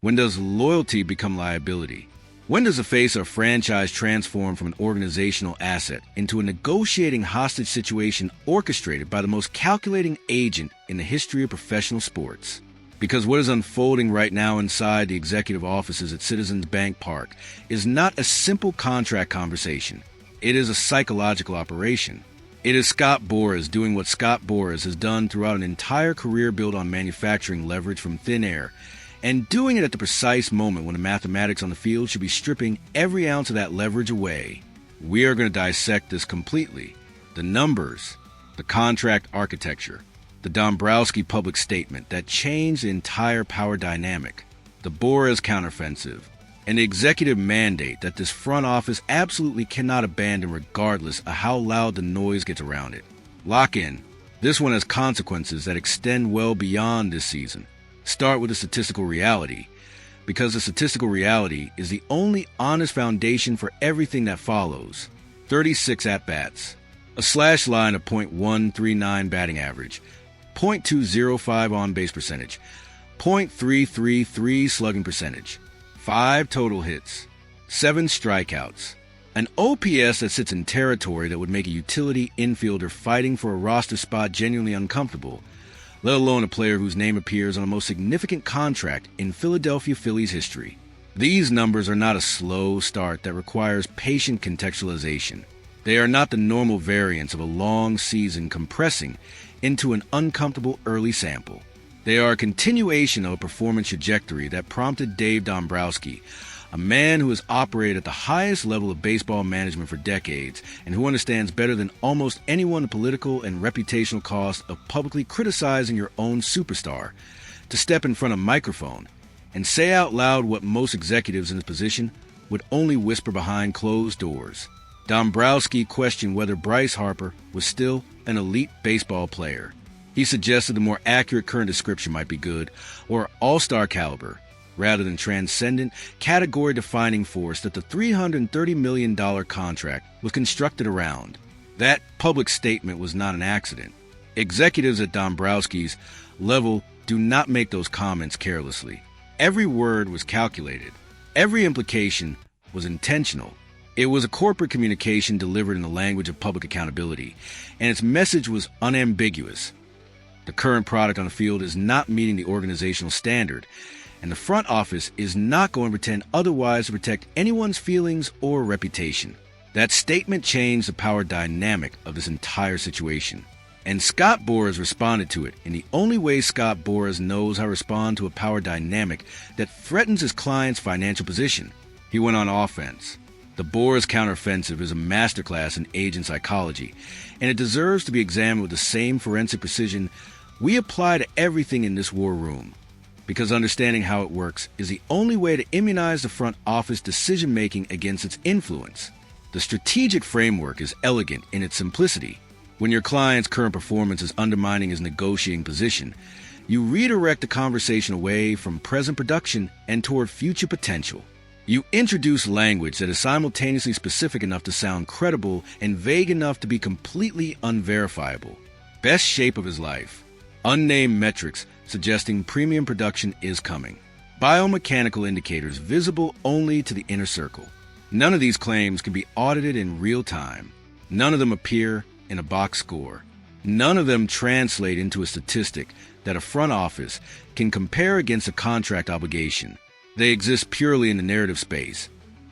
When does loyalty become liability? When does the face of a franchise transform from an organizational asset into a negotiating hostage situation orchestrated by the most calculating agent in the history of professional sports? Because what is unfolding right now inside the executive offices at Citizens Bank Park is not a simple contract conversation. It is a psychological operation. It is Scott Boras doing what Scott Boras has done throughout an entire career built on manufacturing leverage from thin air, and doing it at the precise moment when the mathematics on the field should be stripping every ounce of that leverage away. We are going to dissect this completely. The numbers, the contract architecture, the Dombrowski public statement that changed the entire power dynamic, the Boras counteroffensive, and the executive mandate that this front office absolutely cannot abandon regardless of how loud the noise gets around it. Lock in. This one has consequences that extend well beyond this season. Start with the statistical reality, because the statistical reality is the only honest foundation for everything that follows. 36 at-bats, a slash line of .139 batting average, .205 on-base percentage, .333 slugging percentage, 5 total hits, 7 strikeouts, an OPS that sits in territory that would make a utility infielder fighting for a roster spot genuinely uncomfortable, let alone a player whose name appears on the most significant contract in Philadelphia Phillies history. These numbers are not a slow start that requires patient contextualization. They are not the normal variance of a long season compressing into an uncomfortable early sample. They are a continuation of a performance trajectory that prompted Dave Dombrowski, a man who has operated at the highest level of baseball management for decades and who understands better than almost anyone the political and reputational cost of publicly criticizing your own superstar, to step in front of a microphone and say out loud what most executives in this position would only whisper behind closed doors. Dombrowski questioned whether Bryce Harper was still an elite baseball player. He suggested the more accurate current description might be good, or all-star caliber, rather than transcendent, category-defining force that the $330 million contract was constructed around. That public statement was not an accident. Executives at Dombrowski's level do not make those comments carelessly. Every word was calculated. Every implication was intentional. It was a corporate communication delivered in the language of public accountability, and its message was unambiguous. The current product on the field is not meeting the organizational standard, and the front office is not going to pretend otherwise to protect anyone's feelings or reputation. That statement changed the power dynamic of this entire situation. And Scott Boras responded to it in the only way Scott Boras knows how to respond to a power dynamic that threatens his client's financial position. He went on offense. The Boras counteroffensive is a masterclass in agent psychology, and it deserves to be examined with the same forensic precision we apply to everything in this war room. Because understanding how it works is the only way to immunize the front office decision-making against its influence. The strategic framework is elegant in its simplicity. When your client's current performance is undermining his negotiating position, you redirect the conversation away from present production and toward future potential. You introduce language that is simultaneously specific enough to sound credible and vague enough to be completely unverifiable. Best shape of his life. Unnamed metrics suggesting premium production is coming. Biomechanical indicators visible only to the inner circle. None of these claims can be audited in real time. None of them appear in a box score. None of them translate into a statistic that a front office can compare against a contract obligation. They exist purely in the narrative space.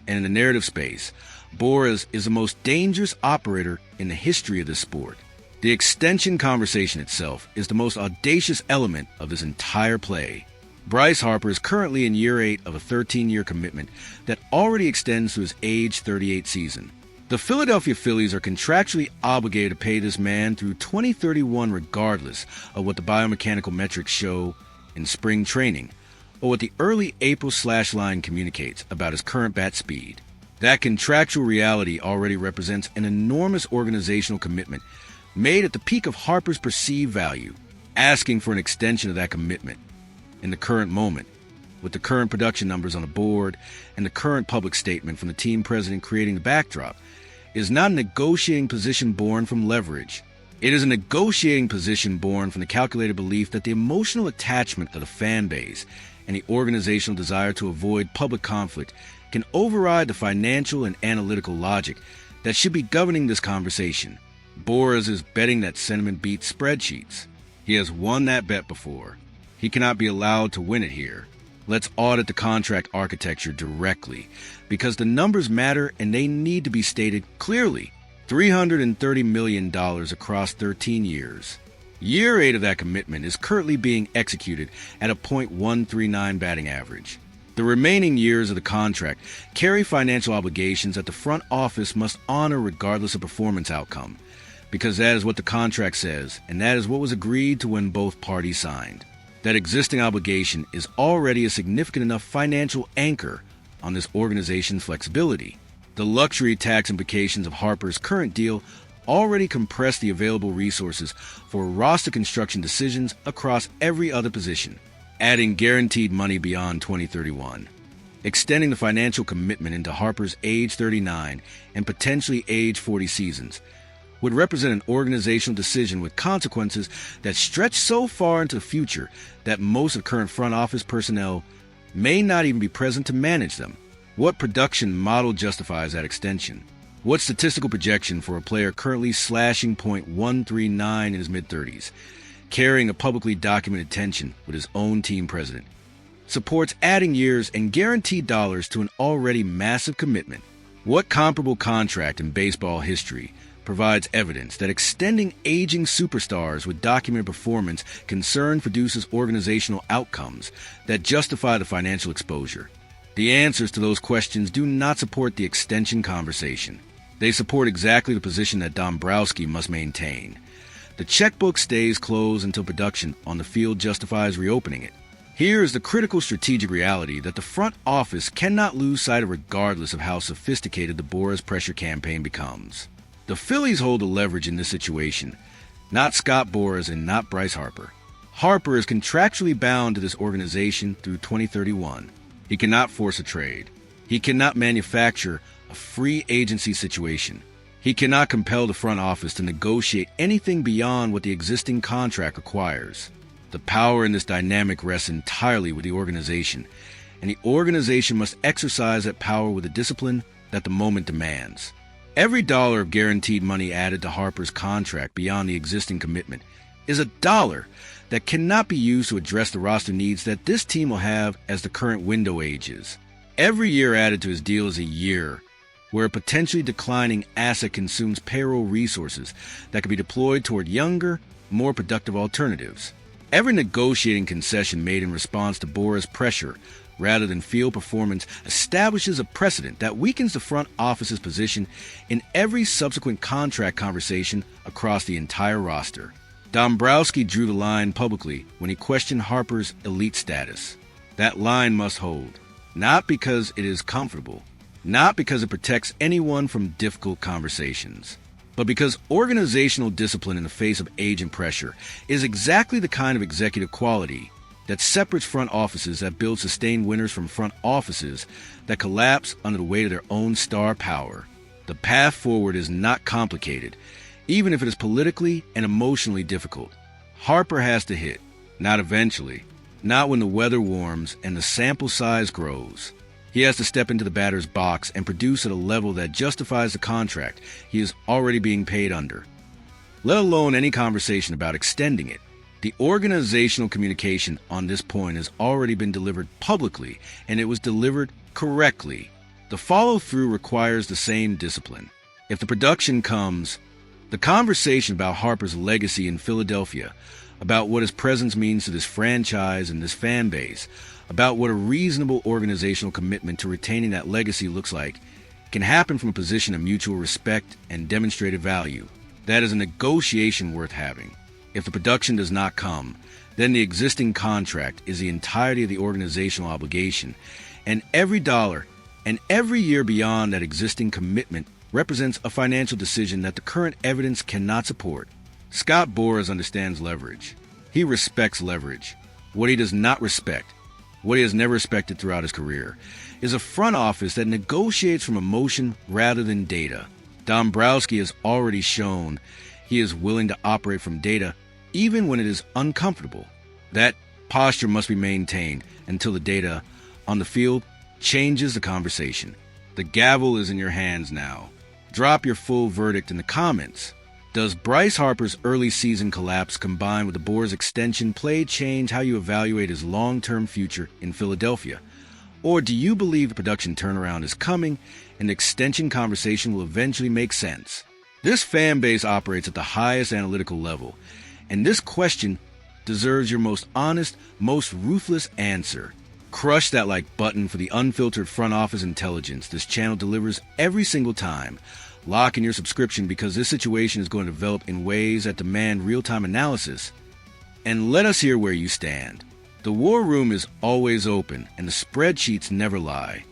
And in the narrative space, Boras is the most dangerous operator in the history of this sport. The extension conversation itself is the most audacious element of this entire play. Bryce Harper is currently in year 8 of a 13-year commitment that already extends to his age 38 season. The Philadelphia Phillies are contractually obligated to pay this man through 2031 regardless of what the biomechanical metrics show in spring training or what the early April slash line communicates about his current bat speed. That contractual reality already represents an enormous organizational commitment made at the peak of Harper's perceived value, asking for an extension of that commitment in the current moment, with the current production numbers on the board and the current public statement from the team president creating the backdrop, is not a negotiating position born from leverage. It is a negotiating position born from the calculated belief that the emotional attachment of the fan base and the organizational desire to avoid public conflict can override the financial and analytical logic that should be governing this conversation. Boras is betting that sentiment beats spreadsheets. He has won that bet before. He cannot be allowed to win it here. Let's audit the contract architecture directly, because the numbers matter and they need to be stated clearly. $330 million across 13 years. Year 8 of that commitment is currently being executed at a .139 batting average. The remaining years of the contract carry financial obligations that the front office must honor regardless of performance outcome, because that is what the contract says, and that is what was agreed to when both parties signed. That existing obligation is already a significant enough financial anchor on this organization's flexibility. The luxury tax implications of Harper's current deal already compress the available resources for roster construction decisions across every other position, adding guaranteed money beyond 2031. Extending the financial commitment into Harper's age 39 and potentially age 40 seasons would represent an organizational decision with consequences that stretch so far into the future that most of current front office personnel may not even be present to manage them. What production model justifies that extension? What statistical projection for a player currently slashing .139 in his mid-30s, carrying a publicly documented tension with his own team president, supports adding years and guaranteed dollars to an already massive commitment? What comparable contract in baseball history provides evidence that extending aging superstars with documented performance concern produces organizational outcomes that justify the financial exposure? The answers to those questions do not support the extension conversation. They support exactly the position that Dombrowski must maintain. The checkbook stays closed until production on the field justifies reopening it. Here is the critical strategic reality that the front office cannot lose sight of regardless of how sophisticated the Boras pressure campaign becomes. The Phillies hold the leverage in this situation, not Scott Boras and not Bryce Harper. Harper is contractually bound to this organization through 2031. He cannot force a trade. He cannot manufacture a free agency situation. He cannot compel the front office to negotiate anything beyond what the existing contract requires. The power in this dynamic rests entirely with the organization, and the organization must exercise that power with the discipline that the moment demands. Every dollar of guaranteed money added to Harper's contract beyond the existing commitment is a dollar that cannot be used to address the roster needs that this team will have as the current window ages. Every year added to his deal is a year where a potentially declining asset consumes payroll resources that can be deployed toward younger, more productive alternatives. Every negotiating concession made in response to Boras' pressure rather than field performance establishes a precedent that weakens the front office's position in every subsequent contract conversation across the entire roster. Dombrowski drew the line publicly when he questioned Harper's elite status. That line must hold, not because it is comfortable, not because it protects anyone from difficult conversations, but because organizational discipline in the face of age and pressure is exactly the kind of executive quality that separates front offices that build sustained winners from front offices that collapse under the weight of their own star power. The path forward is not complicated, even if it is politically and emotionally difficult. Harper has to hit, not eventually, not when the weather warms and the sample size grows. He has to step into the batter's box and produce at a level that justifies the contract he is already being paid under, let alone any conversation about extending it. The organizational communication on this point has already been delivered publicly, and it was delivered correctly. The follow-through requires the same discipline. If the production comes, the conversation about Harper's legacy in Philadelphia, about what his presence means to this franchise and this fan base, about what a reasonable organizational commitment to retaining that legacy looks like, can happen from a position of mutual respect and demonstrated value. That is a negotiation worth having. If the production does not come, then the existing contract is the entirety of the organizational obligation, and every dollar and every year beyond that existing commitment represents a financial decision that the current evidence cannot support. Scott Boras understands leverage. He respects leverage. What he does not respect, what he has never respected throughout his career, is a front office that negotiates from emotion rather than data. Dombrowski has already shown He is willing to operate from data even when it is uncomfortable. That posture must be maintained until the data on the field changes the conversation. The gavel is in your hands now. Drop your full verdict in the comments. Does Bryce Harper's early season collapse combined with the Boars' extension play change how you evaluate his long-term future in Philadelphia? Or do you believe the production turnaround is coming and the extension conversation will eventually make sense? This fan base operates at the highest analytical level, and this question deserves your most honest, most ruthless answer. Crush that like button for the unfiltered front office intelligence this channel delivers every single time. Lock in your subscription because this situation is going to develop in ways that demand real-time analysis. And let us hear where you stand. The war room is always open, and the spreadsheets never lie.